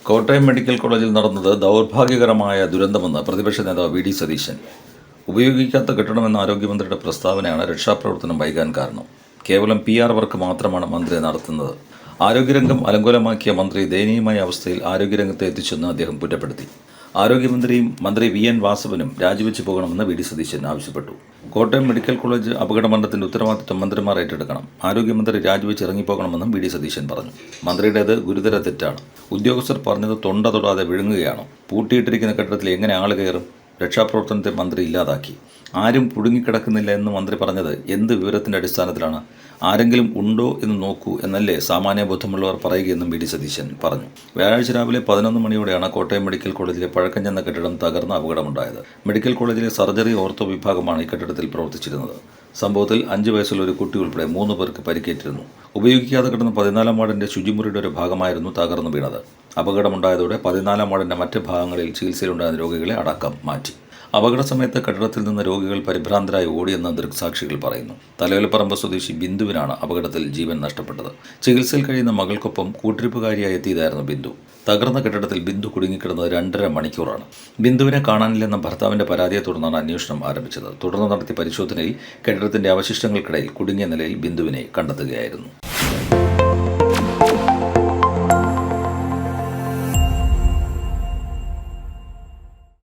Kottayam medical കോളേജിൽ നടന്നത് ദൗർഭാഗ്യകരമായ ദുരന്തമെന്ന് പ്രതിപക്ഷ നേതാവ് വി ഡി സതീശൻ. ഉപയോഗിക്കാത്ത കെട്ടിടമെന്ന ആരോഗ്യമന്ത്രിയുടെ പ്രസ്താവനയാണ് രക്ഷാപ്രവർത്തനം വൈകാൻ കാരണം. കേവലം PR വർക്ക് മാത്രമാണ് മന്ത്രി നടത്തുന്നത്. ആരോഗ്യരംഗം അലങ്കോലമാക്കിയ മന്ത്രി ദയനീയമായ അവസ്ഥയിൽ ആരോഗ്യരംഗത്തെ എത്തിച്ചെന്ന് അദ്ദേഹം കുറ്റപ്പെടുത്തി. ആരോഗ്യമന്ത്രിയും മന്ത്രി VN വാസവനും രാജിവെച്ച് പോകണമെന്ന് വി ഡി സതീശൻ ആവശ്യപ്പെട്ടു. കോട്ടയം മെഡിക്കൽ കോളേജ് അപകടമരണത്തിന്റെ ഉത്തരവാദിത്വം മന്ത്രിമാർ ഏറ്റെടുക്കണം. ആരോഗ്യമന്ത്രി രാജിവെച്ച് ഇറങ്ങിപ്പോകണമെന്നും വി ഡി സതീശൻ പറഞ്ഞു. മന്ത്രിയുടേത് ഗുരുതര തെറ്റാണ്. ഉദ്യോഗസ്ഥർ പറഞ്ഞത് തൊണ്ട തൊടാതെ വിഴുങ്ങുകയാണോ? പൂട്ടിയിട്ടിരിക്കുന്ന കെട്ടിടത്തിൽ എങ്ങനെ ആൾ കയറും? രക്ഷാപ്രവർത്തനത്തെ മന്ത്രി ഇല്ലാതാക്കി. ആരും കുടുങ്ങിക്കിടക്കുന്നില്ല എന്ന് മന്ത്രി പറഞ്ഞത് എന്ത് വിവരത്തിൻ്റെ അടിസ്ഥാനത്തിലാണ്? ആരെങ്കിലും ഉണ്ടോ എന്ന് നോക്കൂ എന്നല്ലേ സാമാന്യ ബോധമുള്ളവർ പറയുകയെന്നും വി ഡി സതീശൻ പറഞ്ഞു. വ്യാഴാഴ്ച രാവിലെ 11 മണിയോടെയാണ് കോട്ടയം മെഡിക്കൽ കോളേജിലെ പഴക്കം ചെന്ന കെട്ടിടം തകർന്ന അപകടമുണ്ടായത്. മെഡിക്കൽ കോളേജിലെ സർജറി ഓർത്തോ വിഭാഗമാണ് ഈ കെട്ടിടത്തിൽ പ്രവർത്തിച്ചിരുന്നത്. സംഭവത്തിൽ 5 വയസ്സുള്ള ഒരു കുട്ടി ഉൾപ്പെടെ 3 പേർക്ക് പരിക്കേറ്റിരുന്നു. ഉപയോഗിക്കാതെ കിടന്ന 14-ാം വാർഡിന്റെ ശുചിമുറിയുടെ ഒരു ഭാഗമായിരുന്നു തകർന്നു വീണത്. അപകടമുണ്ടായതോടെ 14-ാം വാർഡിന്റെ മറ്റ് ഭാഗങ്ങളിൽ ചികിത്സയിലുണ്ടായിരുന്ന രോഗികളെ അടക്കം മാറ്റി. അപകട സമയത്ത് കെട്ടിടത്തിൽ നിന്ന് രോഗികൾ പരിഭ്രാന്തരായി ഓടിയെന്ന് ദൃക്സാക്ഷികൾ പറയുന്നു. തലയോലപ്പറമ്പ് സ്വദേശി ബിന്ദുവിനാണ് അപകടത്തിൽ ജീവൻ നഷ്ടപ്പെട്ടത്. ചികിത്സയിൽ കഴിയുന്ന മകൾക്കൊപ്പം കൂട്ടിരിപ്പുകാരിയായി എത്തിയതായിരുന്നു ബിന്ദു. തകർന്ന കെട്ടിടത്തിൽ ബിന്ദു കുടുങ്ങിക്കിടന്നത് 2.5 മണിക്കൂറാണ്. ബിന്ദുവിനെ കാണാനില്ലെന്ന ഭർത്താവിന്റെ പരാതിയെ തുടർന്നാണ് അന്വേഷണം ആരംഭിച്ചത്. തുടർന്ന് നടത്തിയ പരിശോധനയിൽ കെട്ടിടത്തിന്റെ അവശിഷ്ടങ്ങൾക്കിടയിൽ കുടുങ്ങിയ നിലയിൽ ബിന്ദുവിനെ കണ്ടെത്തുകയായിരുന്നു.